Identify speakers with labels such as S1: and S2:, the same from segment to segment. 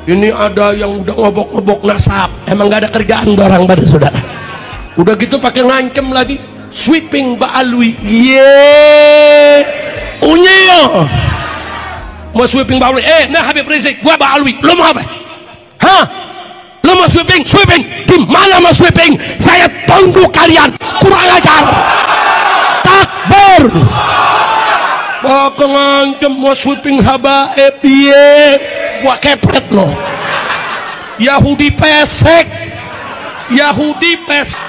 S1: Ini ada yang udah ngobok-ngobok nasab, emang gak ada kerjaan orang pada saudara. Udah gitu pakai ngancem lagi, sweeping Ba'alwi. Unyil mau sweeping Ba'alwi. Nah Habib Rizik, gua Ba'alwi, lo mau apa? Hah? Lo mau sweeping? Sweeping? Di mana mau sweeping? Saya tunggu kalian, kurang ajar. Takbir. Pakai ngancem mau sweeping habaib. Gua kepret loh. Yahudi pesek, Yahudi pesek,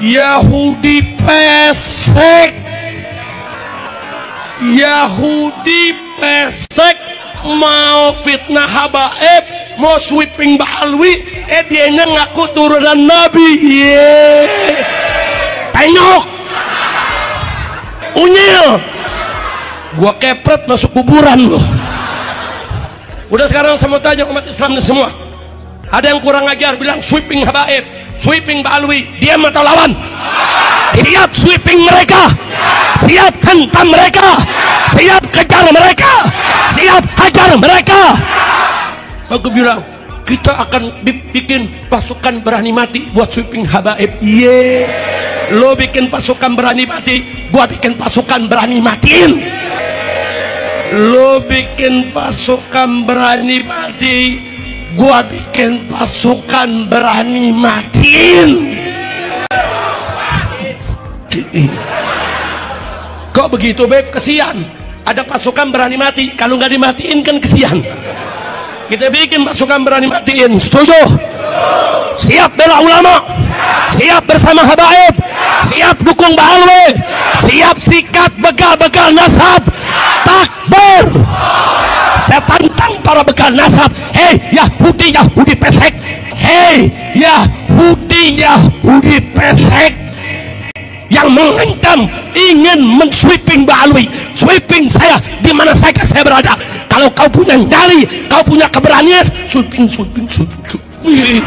S1: Yahudi pesek, Yahudi pesek mau fitnah habaib, mau sweeping Ba'alwi, dianya ngaku turunan Nabi. Tengok, unyil, gua kepret masuk kuburan loh. Udah sekarang saya mau tanya umat Islam ini semua, ada yang kurang ajar bilang sweeping habaib, sweeping Ba'alwi, diam atau lawan? Siap sweeping mereka, siap hentam mereka, siap kejar mereka, siap hajar mereka. Aku bilang kita akan bikin pasukan berani mati buat sweeping habaib. Lo bikin pasukan berani mati, gua bikin pasukan berani matiin. Lo bikin pasukan berani mati, gua bikin pasukan berani matiin. Kok begitu Beb? Kesian. Ada pasukan berani mati, kalau nggak dimatiin kan kesian. Kita bikin pasukan berani matiin. Setuju? Siap bela ulama, siap bersama habaib, siap dukung Ba'alwi, siap sikat begal-begal nasab. Takbir. Saya tantang para begal nasab. Hei Yahudi, Yahudi pesek. Hei Yahudi, Yahudi pesek yang mengancam ingin men-sweeping Ba'alwi, sweeping saya di mana saja saya berada. Kalau kau punya nyali, kau punya keberanian, sweeping, sweeping, sweeping, sweeping.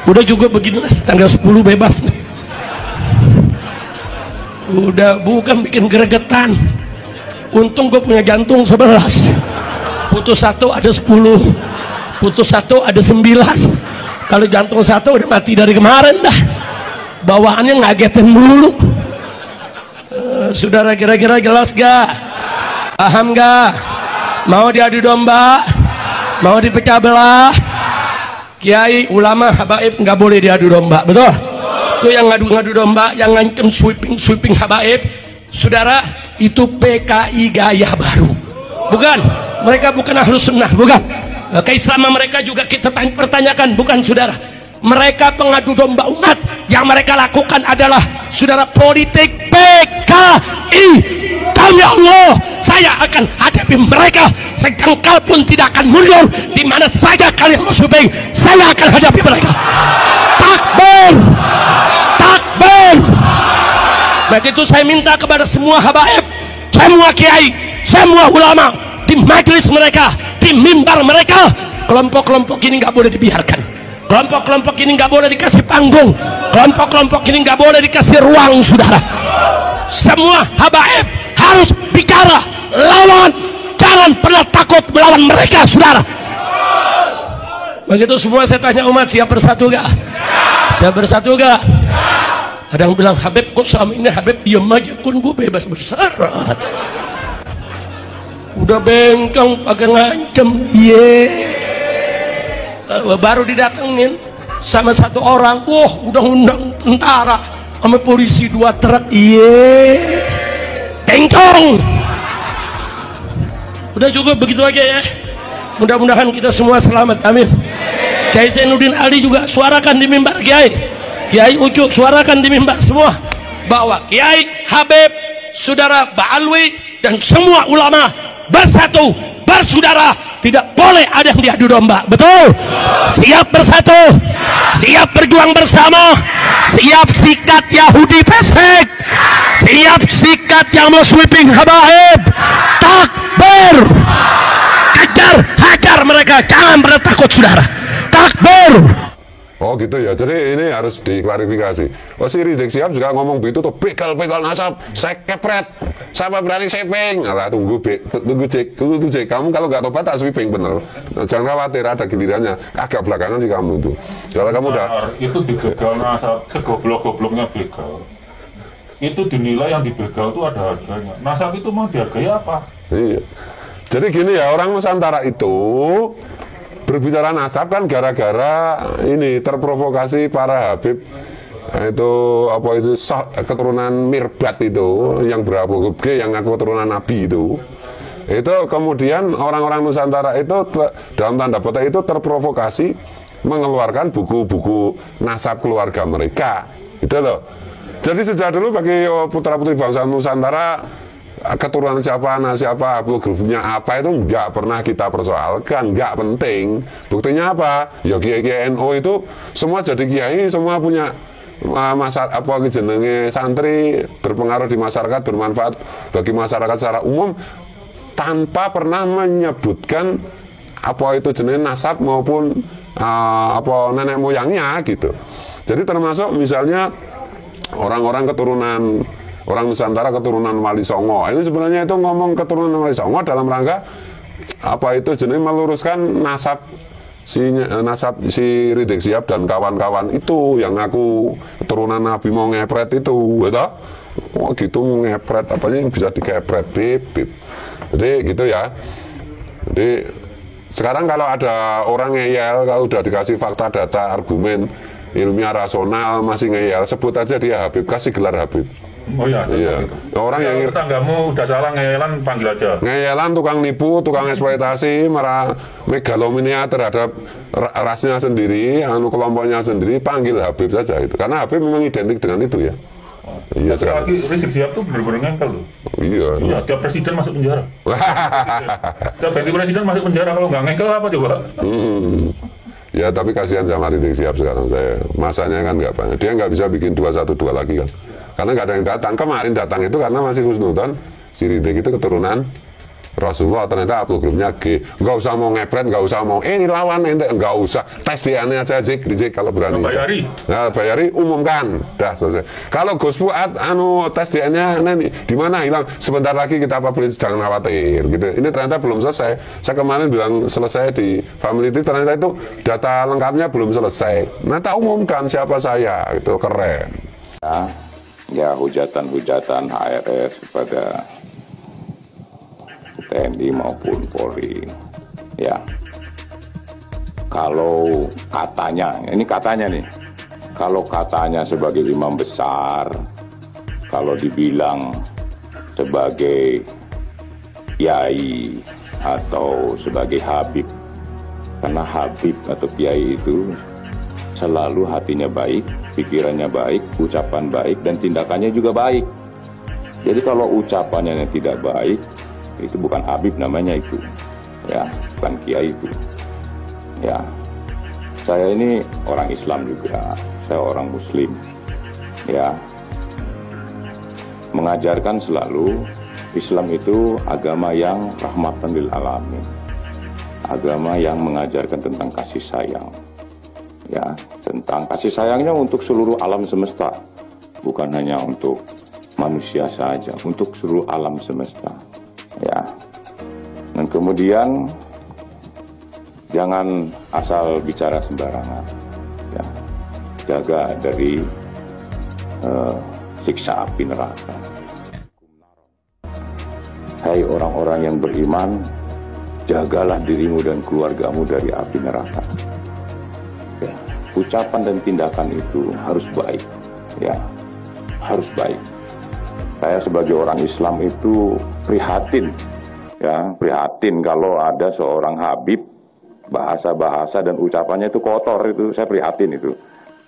S1: Udah juga begini, tanggal 10 bebas. Udah bukan bikin gregetan. Untung gue punya jantung 11. Putus 1 ada 10, putus 1 ada 9. Kalau jantung 1 udah mati dari kemarin dah. Bawaannya ngagetin dulu. Saudara kira-kira jelas gak? Paham gak? Mau diadu domba? Mau dipecah belah? Kiai, ulama, habaib nggak boleh diadu domba, betul? Itu yang ngadu-ngadu domba, yang ngancem sweeping habaib, saudara, itu PKI gaya baru, bukan? Mereka bukan ahlus sunnah, bukan? Keislaman mereka juga kita pertanyakan, bukan saudara? Mereka pengadu domba umat, yang mereka lakukan adalah saudara politik PKI. Demi Allah, saya akan hadapi mereka sejengkal pun tidak akan mundur. Di mana saja kalian mau sweeping, saya akan hadapi mereka. Takbir, takbir. Maka itu saya minta kepada semua habaib, semua kiai, semua ulama, di majelis mereka, di mimbar mereka, kelompok-kelompok ini nggak boleh dibiarkan. Kelompok-kelompok ini nggak boleh dikasih panggung. Kelompok-kelompok ini nggak boleh dikasih ruang, saudara. Semua habaib harus bicara, lawan, jangan pernah takut melawan mereka, saudara. Begitu semua saya tanya umat, siap bersatu gak? Siap bersatu gak? Ada yang bilang, Habib kok selama ini Habib diem aja, kun gue bebas bersyarat. Udah bengkong pakai ngancem, baru didatengin sama satu orang, wah udah undang tentara sama polisi 2 truk, bengkong. Udah juga begitu aja ya. Mudah-mudahan kita semua selamat, amin. Kiai Zainuddin Ali juga suarakan di mimbar, Kiai Kiai Ucup suarakan di mimbar semua, bahwa Kiai Habib, saudara Ba'alwi dan semua ulama bersatu, bersaudara, tidak boleh ada yang diadu domba, betul? Siap bersatu, siap berjuang bersama, siap sikat Yahudi pesek, siap sikat yang mau sweeping habaib. Takbir, kejar, hajar mereka, jangan pernah takut, saudara. Takbir.
S2: Oh gitu. gitu ya. Jadi ini harus diklarifikasi. Oh, si Rizik Sihab juga ngomong begitu tuh, begal nasab, saya kepret, siapa berani sweeping? Nah, tunggu cek. Kamu kalau nggak tobat tak sweeping bener. Jangan khawatir, ada gilirannya. Agak belakangan sih kamu itu. Kalau kamu udah
S3: itu dibegal nasab, segoblok-gobloknya begal. Itu dinilai yang dibegal itu ada harganya. Nasab itu mau dihargai apa?
S2: Iya. Jadi gini ya, orang Nusantara itu berbicara nasab kan gara-gara ini terprovokasi para Habib itu apa itu keturunan Mirbat itu yang berapa G yang ngaku keturunan Nabi itu kemudian orang-orang Nusantara itu dalam tanda petik itu terprovokasi mengeluarkan buku-buku nasab keluarga mereka itu loh. Jadi sejak dulu bagi putra-putri bangsa Nusantara keturunan siapa, anak siapa, grupnya apa itu nggak pernah kita persoalkan, nggak penting. Buktinya apa? Ya kiai NU itu semua jadi kiai, semua punya masa apa jenenge santri, berpengaruh di masyarakat, bermanfaat bagi masyarakat secara umum tanpa pernah menyebutkan apa itu jenenge nasab maupun apa nenek moyangnya gitu. Jadi termasuk misalnya orang-orang keturunan orang Nusantara keturunan Wali Songo itu sebenarnya itu ngomong keturunan Wali Songo dalam rangka apa itu jenis meluruskan nasab si Rizik Sihab dan kawan-kawan itu yang ngaku keturunan Nabi mau ngepret itu gitu. Oh gitu ngepret apanya yang bisa dikepret bib. Jadi gitu ya. Jadi sekarang kalau ada orang ngeyel kalau udah dikasih fakta data argumen ilmiah rasional masih ngeyel sebut aja dia Habib, kasih gelar Habib.
S3: Oh iya,
S2: iya. Orang yang
S3: tetanggamu udah salah ngeyelan panggil aja.
S2: Ngeyelan, tukang nipu, tukang eksploitasi, megalomania terhadap rasnya sendiri, kelompoknya sendiri, panggil Habib saja itu. Karena Habib memang identik dengan itu ya.
S3: Oh. Iya sekali. Lagi Rizik Sihab tuh benar-benar ngengkel loh.
S2: Iya.
S3: Iya, tiap presiden masuk penjara. Tiap ganti presiden masuk penjara kalau nggak ngengkel apa coba?
S2: Ya tapi kasihan sama Rizik Sihab sekarang saya. Masanya kan nggak banyak. Dia nggak bisa bikin 212 lagi kan. Karena nggak ada yang datang. Kemarin datang itu karena masih husnudzon si Rizik itu keturunan Rasulullah, ternyata grupnya G. Nggak usah mau ngepret, nggak usah mau ini lawan ente, nggak usah tes DNA aja Rizik kalau berani.
S3: Bayari.
S2: Nah, bayari umumkan, dah selesai. Kalau Gus Fuad tes DNA nanti di mana hilang? Sebentar lagi kita publish, jangan khawatir gitu. Ini ternyata belum selesai. Saya kemarin bilang selesai di Family itu, ternyata itu data lengkapnya belum selesai. Nah, tak umumkan siapa saya, itu keren.
S4: Ya hujatan-hujatan HRS kepada TNI maupun Polri ya, kalau katanya, ini katanya nih, kalau katanya sebagai imam besar, kalau dibilang sebagai kiai atau sebagai habib, karena habib atau kiai itu selalu hatinya baik, pikirannya baik, ucapan baik, dan tindakannya juga baik. Jadi kalau ucapannya yang tidak baik, itu bukan habib namanya itu, ya, bukan kiai itu. Ya, saya ini orang Islam juga, saya orang Muslim, ya, mengajarkan selalu Islam itu agama yang rahmatan lil alamin, agama yang mengajarkan tentang kasih sayang, ya, tentang kasih sayangnya untuk seluruh alam semesta, bukan hanya untuk manusia saja, untuk seluruh alam semesta. Ya, dan kemudian jangan asal bicara sembarangan, ya, jaga dari siksa api neraka. Hai orang-orang yang beriman, jagalah dirimu dan keluargamu dari api neraka. Ya, ucapan dan tindakan itu harus baik, ya, harus baik. Saya sebagai orang Islam itu prihatin, ya, prihatin kalau ada seorang habib bahasa-bahasa dan ucapannya itu kotor, itu saya prihatin itu,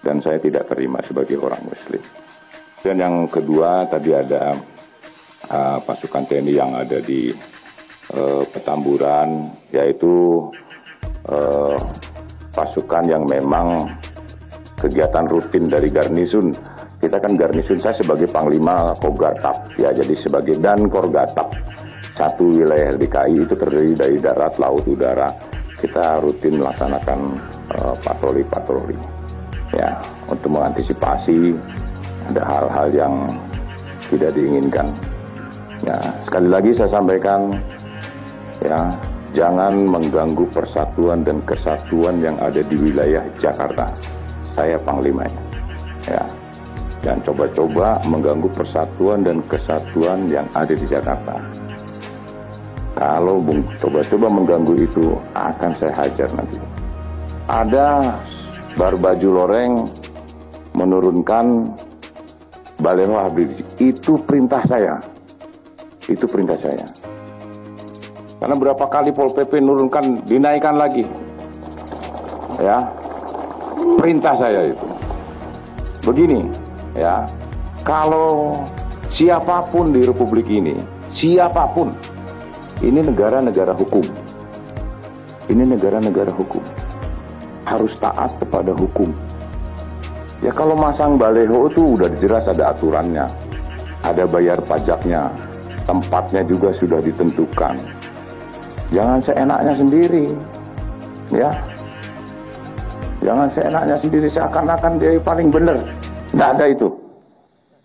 S4: dan saya tidak terima sebagai orang Muslim. Dan yang kedua tadi ada pasukan TNI yang ada di Petamburan, yaitu pasukan yang memang kegiatan rutin dari garnisun. Kita kan garnisun, saya sebagai Panglima Kogatap, ya, jadi sebagai dan Korgatap. Satu wilayah DKI itu terdiri dari darat, laut, udara. Kita rutin melaksanakan patroli-patroli. ya, untuk mengantisipasi ada hal-hal yang tidak diinginkan. Ya, sekali lagi saya sampaikan, ya, jangan mengganggu persatuan dan kesatuan yang ada di wilayah Jakarta. Saya panglimanya. Ya, jangan coba-coba mengganggu persatuan dan kesatuan yang ada di Jakarta. Kalau coba-coba mengganggu itu, akan saya hajar nanti. Ada Barbaju Loreng menurunkan baleho Habib Rizik. Itu perintah saya. Itu perintah saya. Karena berapa kali Pol PP nurunkan, dinaikkan lagi. Ya, perintah saya itu. Begini, ya, kalau siapapun di Republik ini, siapapun, ini negara-negara hukum. Ini negara-negara hukum. Harus taat kepada hukum. Ya, kalau masang baleho itu udah jelas ada aturannya. Ada bayar pajaknya. Tempatnya juga sudah ditentukan. Jangan seenaknya sendiri. Ya. Jangan seenaknya sendiri, seakan-akan dia paling benar. Nggak ada itu.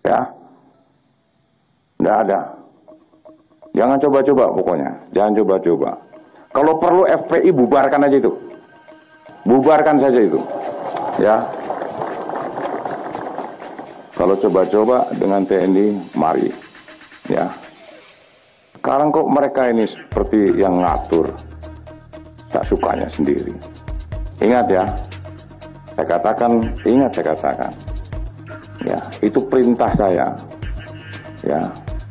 S4: Ya. Nggak ada. Jangan coba-coba pokoknya. Jangan coba-coba. Kalau perlu FPI bubarkan aja itu. Bubarkan saja itu. Ya. Kalau coba-coba dengan TNI, mari. Ya. Sekarang kok mereka ini seperti yang ngatur. Tak sukanya sendiri. Ingat ya. Saya katakan, ingat saya katakan. Ya, itu perintah saya. Ya.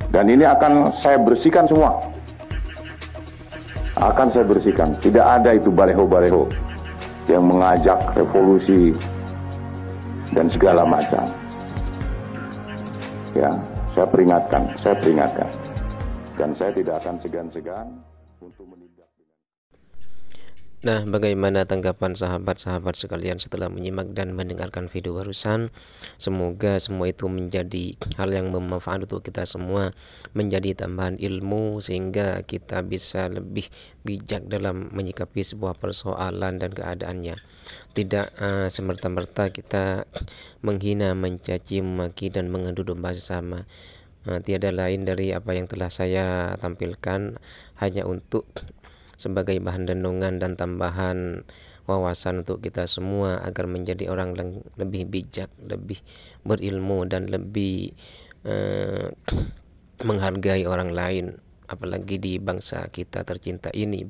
S4: Dan ini akan saya bersihkan semua. Akan saya bersihkan. Tidak ada itu baleho-baleho yang mengajak revolusi dan segala macam. Ya, saya peringatkan. Dan saya tidak akan segan-segan untuk menindak.
S5: Nah, bagaimana tanggapan sahabat-sahabat sekalian setelah menyimak dan mendengarkan video barusan? Semoga semua itu menjadi hal yang bermanfaat untuk kita semua, menjadi tambahan ilmu sehingga kita bisa lebih bijak dalam menyikapi sebuah persoalan dan keadaannya. Tidak semerta-merta kita menghina, mencaci, memaki dan mengadu domba sesama. Tiada lain dari apa yang telah saya tampilkan, hanya untuk sebagai bahan renungan dan tambahan wawasan untuk kita semua agar menjadi orang yang lebih bijak, lebih berilmu dan lebih menghargai orang lain, apalagi di bangsa kita tercinta ini.